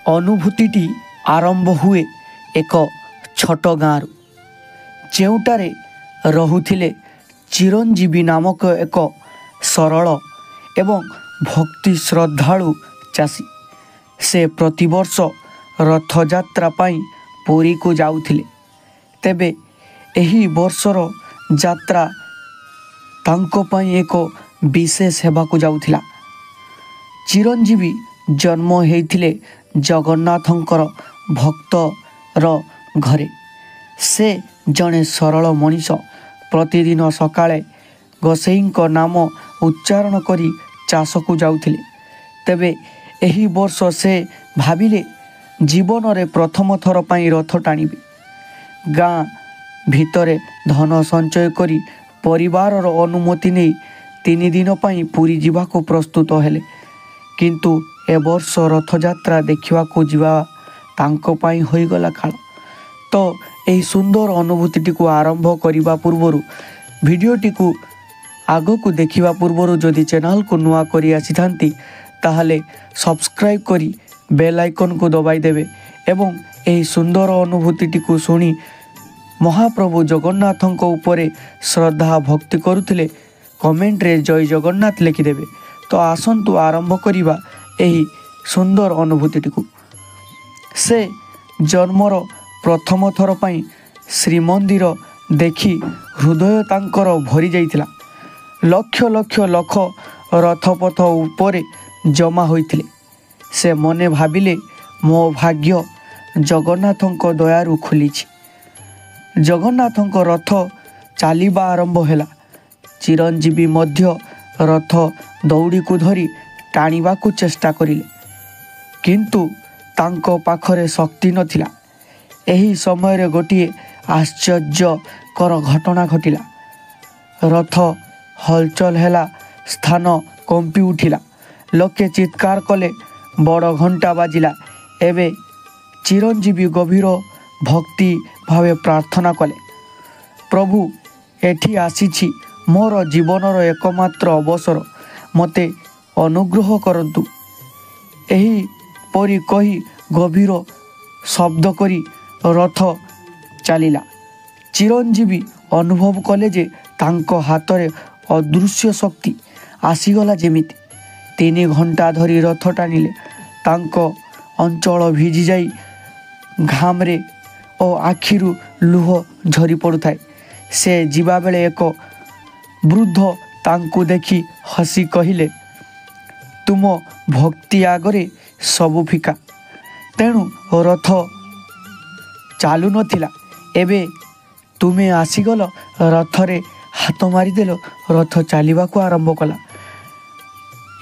ଅନୁଭୂତିଟି ଆରମ୍ଭ ହୁଏ ଏକ ଛୋଟ ଗାଁରୁ, ଯେଉଁଠାରେ ରହୁଥିଲେ ଚିରଞ୍ଜୀବୀ ନାମକ ଏକ ସରଳ ଏବଂ ଭକ୍ତି ଶ୍ରଦ୍ଧାଳୁ ଚାଷୀ। ସେ ପ୍ରତିବର୍ଷ ରଥଯାତ୍ରା ପାଇଁ ପୁରୀକୁ ଯାଉଥିଲେ। ତେବେ ଏହି ବର୍ଷର ଯାତ୍ରା ତାଙ୍କ ପାଇଁ ଏକ ବିଶେଷ ହେବାକୁ ଯାଉଥିଲା। ଚିରଞ୍ଜୀବୀ ଜନ୍ମ ହେଇଥିଲେ ଜଗନ୍ନାଥଙ୍କର ଭକ୍ତର ଘରେ। ସେ ଜଣେ ସରଳ ମଣିଷ। ପ୍ରତିଦିନ ସକାଳେ ଗୋସାଇଁଙ୍କ ନାମ ଉଚ୍ଚାରଣ କରି ଚାଷକୁ ଯାଉଥିଲେ। ତେବେ ଏହି ବର୍ଷ ସେ ଭାବିଲେ ଜୀବନରେ ପ୍ରଥମ ଥର ପାଇଁ ରଥ ଟାଣିବେ। ଗାଁ ଭିତରେ ଧନ ସଞ୍ଚୟ କରି ପରିବାରର ଅନୁମତି ନେଇ 3 ଦିନ ପାଇଁ ପୁରୀ ଯିବାକୁ ପ୍ରସ୍ତୁତ ହେଲେ। କିନ୍ତୁ ଏ ବର୍ଷ ରଥଯାତ୍ରା ଦେଖିବାକୁ ଯିବା ତାଙ୍କ ପାଇଁ ହୋଇଗଲା କାଳ। ତ ଏହି ସୁନ୍ଦର ଅନୁଭୂତିଟିକୁ ଆରମ୍ଭ କରିବା ପୂର୍ବରୁ, ଭିଡ଼ିଓଟିକୁ ଆଗକୁ ଦେଖିବା ପୂର୍ବରୁ ଯଦି ଚ୍ୟାନେଲକୁ ନୂଆ କରି ଆସିଥାନ୍ତି ତାହେଲେ ସବସ୍କ୍ରାଇବ୍ କରି ବେଲ୍ ଆଇକନ୍କୁ ଦବାଇ ଦେବେ ଏବଂ ଏହି ସୁନ୍ଦର ଅନୁଭୂତିଟିକୁ ଶୁଣି ମହାପ୍ରଭୁ ଜଗନ୍ନାଥଙ୍କ ଉପରେ ଶ୍ରଦ୍ଧା ଭକ୍ତି କରୁଥିଲେ କମେଣ୍ଟରେ ଜୟ ଜଗନ୍ନାଥ ଲେଖିଦେବେ। ତ ଆସନ୍ତୁ ଆରମ୍ଭ କରିବା ଏହି ସୁନ୍ଦର ଅନୁଭୂତିଟିକୁ। ସେ ଜନ୍ମର ପ୍ରଥମ ଥର ପାଇଁ ଶ୍ରୀମନ୍ଦିର ଦେଖି ହୃଦୟ ତାଙ୍କର ଭରି ଯାଇଥିଲା। ଲକ୍ଷ ଲକ୍ଷ ଲୋକ ରଥପଥ ଉପରେ ଜମା ହୋଇଥିଲେ। ସେ ମନେ ଭାବିଲେ, ମୋ ଭାଗ୍ୟ ଜଗନ୍ନାଥଙ୍କ ଦୟାରୁ ଖୋଲିଛି। ଜଗନ୍ନାଥଙ୍କ ରଥ ଚାଲିବା ଆରମ୍ଭ ହେଲା। ଚିରଞ୍ଜୀବୀ ମଧ୍ୟ ରଥ ଦଉଡ଼ିକୁ ଧରି ଟାଣିବାକୁ ଚେଷ୍ଟା କରିଲେ, କିନ୍ତୁ ତାଙ୍କ ପାଖରେ ଶକ୍ତି ନଥିଲା। ଏହି ସମୟରେ ଗୋଟିଏ ଆଶ୍ଚର୍ଯ୍ୟକର ଘଟଣା ଘଟିଲା। ରଥ ହଲଚଲ ହେଲା, ସ୍ଥାନ କମ୍ପି ଉଠିଲା, ଲୋକେ ଚିତ୍କାର କଲେ, ବଡ଼ ଘଣ୍ଟା ବାଜିଲା। ଏବେ ଚିରଞ୍ଜୀବୀ ଗଭୀର ଭକ୍ତି ଭାବେ ପ୍ରାର୍ଥନା କଲେ, ପ୍ରଭୁ, ଏଠି ଆସିଛି ମୋର ଜୀବନର ଏକମାତ୍ର ଅବସର, ମୋତେ ଅନୁଗ୍ରହ କରନ୍ତୁ। ଏହିପରି କହି ଗଭୀର ଶବ୍ଦ କରି ରଥ ଚାଲିଲା। ଚିରଞ୍ଜୀବୀ ଅନୁଭବ କଲେ ଯେ ତାଙ୍କ ହାତରେ ଅଦୃଶ୍ୟ ଶକ୍ତି ଆସିଗଲା ଯେମିତି। 3 ଘଣ୍ଟା ଧରି ରଥ ଟାଣିଲେ। ତାଙ୍କ ଅଞ୍ଚଳ ଭିଜିଯାଇ ଘାମରେ ଓ ଆଖିରୁ ଲୁହ ଝରି ପଡ଼ୁଥାଏ। ସେ ଯିବାବେଳେ ଏକ ବୃଦ୍ଧ ତାଙ୍କୁ ଦେଖି ହସି କହିଲେ, ତୁମ ଭକ୍ତି ଆଗରେ ସବୁ ଫିକା। ତେଣୁ ରଥ ଚାଲୁନଥିଲା, ଏବେ ତୁମେ ଆସିଗଲ, ରଥରେ ହାତ ମାରିଦେଲ, ରଥ ଚାଲିବାକୁ ଆରମ୍ଭ କଲା।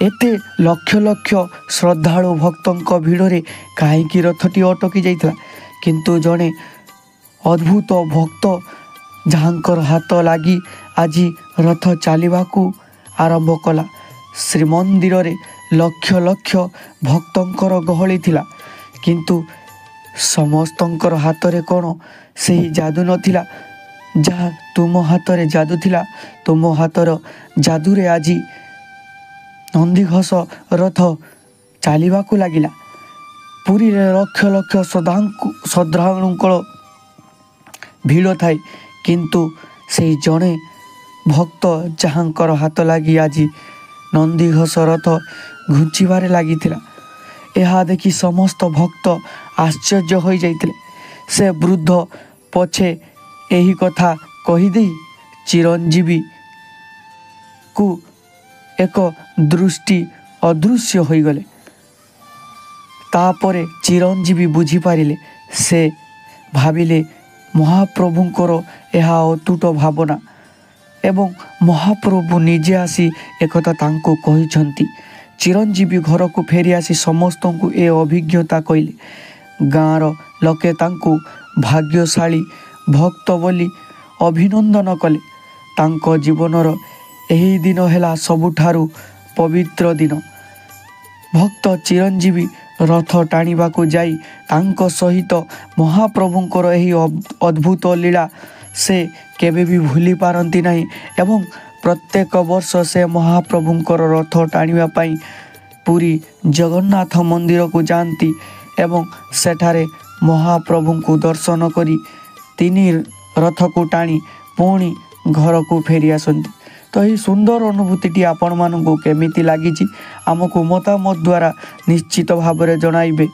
ଏତେ ଲକ୍ଷ ଲକ୍ଷ ଶ୍ରଦ୍ଧାଳୁ ଭକ୍ତଙ୍କ ଭିଡ଼ରେ କାହିଁକି ରଥଟି ଅଟକି ଯାଇଥିଲା? କିନ୍ତୁ ଜଣେ ଅଦ୍ଭୁତ ଭକ୍ତ, ଯାହାଙ୍କର ହାତ ଲାଗି ଆଜି ରଥ ଚାଲିବାକୁ ଆରମ୍ଭ କଲା। ଶ୍ରୀମନ୍ଦିରରେ ଲକ୍ଷ ଲକ୍ଷ ଭକ୍ତଙ୍କର ଗହଳି ଥିଲା, କିନ୍ତୁ ସମସ୍ତଙ୍କର ହାତରେ କ'ଣ ସେହି ଯାଦୁ ନଥିଲା ଯାହା ତୁମ ହାତରେ ଯାଦୁ ଥିଲା? ତୁମ ହାତର ଯାଦୁରେ ଆଜି ନନ୍ଦିଘୋଷ ରଥ ଚାଲିବାକୁ ଲାଗିଲା। ପୁରୀରେ ଲକ୍ଷ ଲକ୍ଷ ଶ୍ରଦ୍ଧାଳୁଙ୍କର ଭିଡ଼ ଥାଏ, କିନ୍ତୁ ସେହି ଜଣେ ଭକ୍ତ ଯାହାଙ୍କର ହାତ ଲାଗି ଆଜି ନନ୍ଦିଘୋଷ ରଥ ଘୁଞ୍ଚିବାରେ ଲାଗିଥିଲା। ଏହା ଦେଖି ସମସ୍ତ ଭକ୍ତ ଆଶ୍ଚର୍ଯ୍ୟ ହୋଇଯାଇଥିଲେ। ସେ ବୃଦ୍ଧ ପଛେ ଏହି କଥା କହିଦେଇ ଚିରଞ୍ଜୀବୀକୁ ଏକ ଦୃଷ୍ଟି ଅଦୃଶ୍ୟ ହୋଇଗଲେ। ତାପରେ ଚିରଞ୍ଜୀବୀ ବୁଝିପାରିଲେ। ସେ ଭାବିଲେ ମହାପ୍ରଭୁଙ୍କର ଏହା ଅତୁଟ ଭାବନା ଏବଂ ମହାପ୍ରଭୁ ନିଜେ ଆସି ଏକଥା ତାଙ୍କୁ କହିଛନ୍ତି। ଚିରଞ୍ଜୀବୀ ଘରକୁ ଫେରି ଆସି ସମସ୍ତଙ୍କୁ ଏ ଅଭିଜ୍ଞତା କହିଲେ। ଗାଁର ଲୋକେ ତାଙ୍କୁ ଭାଗ୍ୟଶାଳୀ ଭକ୍ତ ବୋଲି ଅଭିନନ୍ଦନ କଲେ। ତାଙ୍କ ଜୀବନର ଏହି ଦିନ ହେଲା ସବୁଠାରୁ ପବିତ୍ର ଦିନ। ଭକ୍ତ ଚିରଞ୍ଜୀବୀ ରଥ ଟାଣିବାକୁ ଯାଇ ତାଙ୍କ ସହିତ ମହାପ୍ରଭୁଙ୍କର ଏହି ଅଦ୍ଭୁତ ଲୀଳା ସେ କେବେ ବି ଭୁଲି ପାରନ୍ତି ନାହିଁ ଏବଂ ପ୍ରତ୍ୟେକ ବର୍ଷ ସେ ମହାପ୍ରଭୁଙ୍କର ରଥ ଟାଣିବା ପାଇଁ ପୁରୀ ଜଗନ୍ନାଥ ମନ୍ଦିରକୁ ଯାଆନ୍ତି। ଏବଂ ସେଠାରେ ମହାପ୍ରଭୁଙ୍କୁ ଦର୍ଶନ କରି ତିନି ରଥକୁ ଟାଣି ପୁଣି ଘରକୁ ଫେରି ଆସନ୍ତି। ତ ଏହି ସୁନ୍ଦର ଅନୁଭୂତିଟି ଆପଣମାନଙ୍କୁ କେମିତି ଲାଗିଛି ଆମକୁ ମତାମତ ଦ୍ୱାରା ନିଶ୍ଚିତ ଭାବରେ ଜଣାଇବେ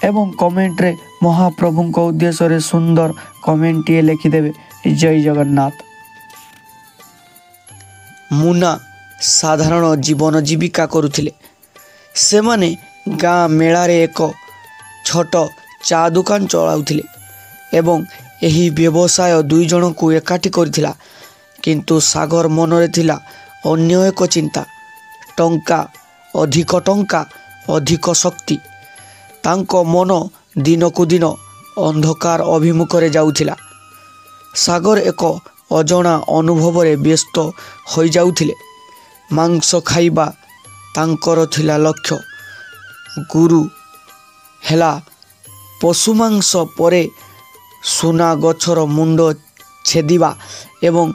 ଏବଂ କମେଣ୍ଟରେ ମହାପ୍ରଭୁଙ୍କ ଉଦ୍ଦେଶ୍ୟରେ ସୁନ୍ଦର କମେଣ୍ଟଟିଏ ଲେଖିଦେବେ। ଜୟ ଜଗନ୍ନାଥ। ମୁନା ସାଧାରଣ ଜୀବନ ଜୀବିକା କରୁଥିଲେ। ସେମାନେ ଗାଁ ମେଳାରେ ଏକ ଛୋଟ ଚା ଦୋକାନ ଚଳାଉଥିଲେ ଏବଂ ଏହି ବ୍ୟବସାୟ ଦୁଇ ଜଣଙ୍କୁ ଏକାଠି କରିଥିଲା। କିନ୍ତୁ ସାଗର ମନରେ ଥିଲା ଅନ୍ୟ ଏକ ଚିନ୍ତା, ଟଙ୍କା, ଅଧିକ ଶକ୍ତି। ତାଙ୍କ ମନ ଦିନକୁ ଦିନ ଅନ୍ଧକାର ଅଭିମୁଖରେ ଯାଉଥିଲା। ସାଗର ଏକ ଅଜଣା ଅନୁଭବରେ ବ୍ୟସ୍ତ ହୋଇଯାଉଥିଲେ। ମାଂସ ଖାଇବା ତାଙ୍କର ଥିଲା ଲକ୍ଷ୍ୟ। ଗୁରୁ ହେଲା ପଶୁ ମାଂସ ପରେ ସୁନା ଗଛର ମୁଣ୍ଡ ଛେଦିବା ଏବଂ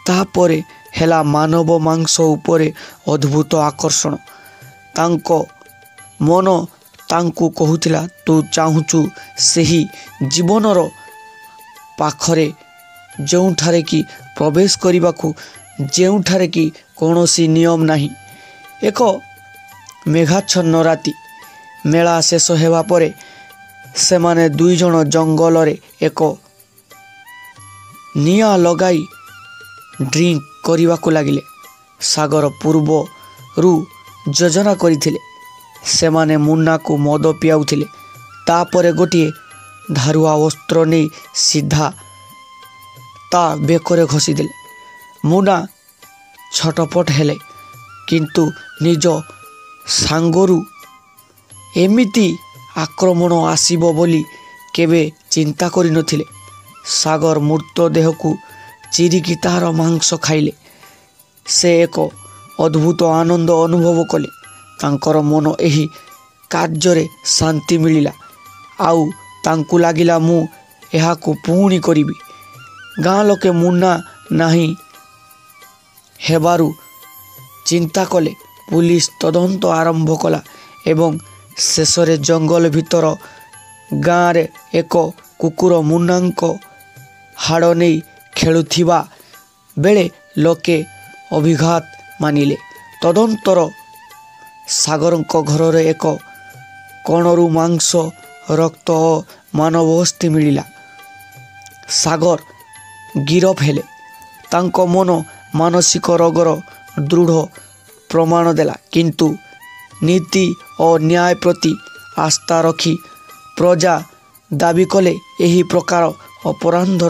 ତାପରେ ହେଲା ମାନବ ମାଂସ ଉପରେ ଅଦ୍ଭୁତ ଆକର୍ଷଣ। ତାଙ୍କ ମନ ତାଙ୍କୁ କହୁଥିଲା, ତୁ ଚାହୁଁଛୁ ସେହି ଜୀବନର ପାଖରେ ଯେଉଁଠାରେ କି ପ୍ରବେଶ କରିବାକୁ, ଯେଉଁଠାରେ କି କୌଣସି ନିୟମ ନାହିଁ। ଏକ ମେଘାଚ୍ଛନ୍ନ ରାତି। ମେଳା ଶେଷ ହେବା ପରେ ସେମାନେ ଦୁଇ ଜଣ ଜଙ୍ଗଲରେ ଏକ ନିଆଁ ଲଗାଇ ଡ୍ରିଙ୍କ କରିବାକୁ ଲାଗିଲେ। ସାଗର ପୂର୍ବରୁ ଯୋଜନା କରିଥିଲେ। ସେମାନେ ମୁନାକୁ ମଦ ପିଆଉଥିଲେ, ତାପରେ ଗୋଟିଏ ଧାରୁଆ ଅସ୍ତ୍ର ନେଇ ସିଧା ତା ବେକରେ ଘଷିଦେଲେ। ମୁନା ଛଟପଟ ହେଲେ, କିନ୍ତୁ ନିଜ ସାଙ୍ଗରୁ ଏମିତି ଆକ୍ରମଣ ଆସିବ ବୋଲି କେବେ ଚିନ୍ତା କରିନଥିଲେ। ସାଗର ମୃତ ଦେହକୁ ଚିରିକି ତାହାର ମାଂସ ଖାଇଲେ। ସେ ଏକ ଅଦ୍ଭୁତ ଆନନ୍ଦ ଅନୁଭବ କଲେ। ତାଙ୍କର ମନ ଏହି କାର୍ଯ୍ୟରେ ଶାନ୍ତି ମିଳିଲା। ଆଉ ତାଙ୍କୁ ଲାଗିଲା, ମୁଁ ଏହାକୁ ପୁଣି କରିବି। ଗାଁ ଲୋକେ ମୁନା ନାହିଁ ହେବାରୁ ଚିନ୍ତା କଲେ। ପୁଲିସ ତଦନ୍ତ ଆରମ୍ଭ କଲା ଏବଂ ଶେଷରେ ଜଙ୍ଗଲ ଭିତର ଗାଁରେ ଏକ କୁକୁର ମୁନାଙ୍କ ହାଡ଼ ନେଇ ଖେଳୁଥିବା ବେଳେ ଲୋକେ ଅଭିଘାତ ମାନିଲେ। ତଦନ୍ତର ସାଗରଙ୍କ ଘରରେ ଏକ କଣରୁ ମାଂସ, ରକ୍ତ ଓ ମାନବ ଅସ୍ଥି ମିଳିଲା। ସାଗର ଗିରଫ ହେଲେ। ତାଙ୍କ ମନ ମାନସିକ ରୋଗର ଦୃଢ଼ ପ୍ରମାଣ ଦେଲା, କିନ୍ତୁ ନୀତି ଓ ନ୍ୟାୟ ପ୍ରତି ଆସ୍ଥା ରଖି ପ୍ରଜା ଦାବି କଲେ ଏହି ପ୍ରକାର ଅପରାଧ